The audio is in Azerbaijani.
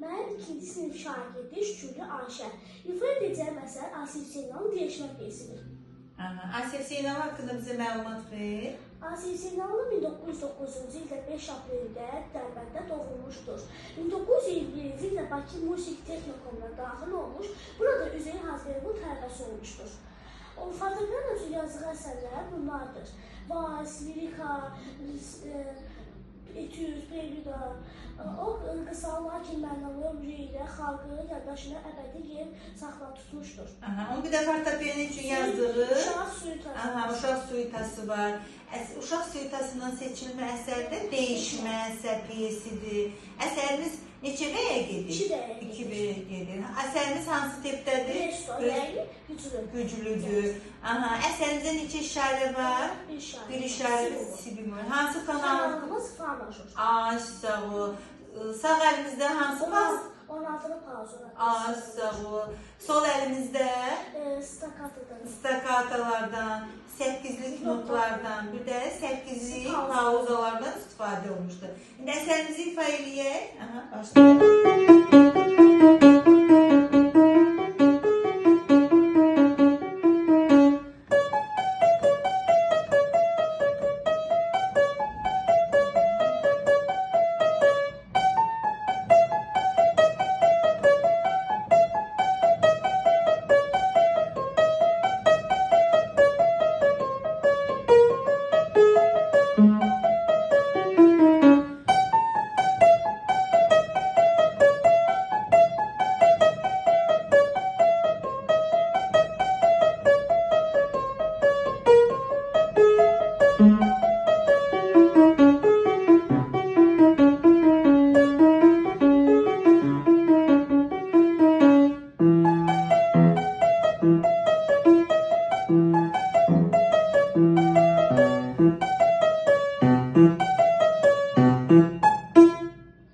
Mənim ikinci sinif şagirdi Şükürlü Ayşə. İfa edəcəyim əsər Asif Zeynalın Dəyişmək piyesidir. Asif Zeynal haqqında bizə məlumat ver. Asif Zeynallı 1909-cu ildə 5 apreldə Dərbəndə doğulmuşdur. 1921-ci ildə Bakı Musiqi Texnikumuna daxil olmuş, burada Üzeyir Hacıyevin tələbəsi olmuşdur. O fortepiano üçün yazdığı əsərlər bunlardır. Vals, lirika, etüd, preluda. O qısalar ki, mənalı ömrü ilə xalqı, yaddaşına əbədi yer saxla tutmuşdur. Onun bir də fortepiano üçün yazdığı Uşaq suitası var. Uşaq suitasından seçilmə əsərdə Dəyişmə əsər piyesidir. Əsərimiz neçə bəyə gedir? 2 bəyə gedir. Əsərimiz hansı tipdədir? Güclüdür. Əsərimizdə neçə işarə var? Bir işarə si bemol. Hansı kanalımız? Fa major. Ay, sağ ol. Sağ əlimizdə hansı bas? 16-lı pauzora. Ay, sağ ol. Sol əlimizdə? Stakatolardan, 8'lik notlardan, bir də 8'lik pauzalardan istifadə olmuşdur. İndi əsərimizi ifa eləyək. Başlayalım. Thank you.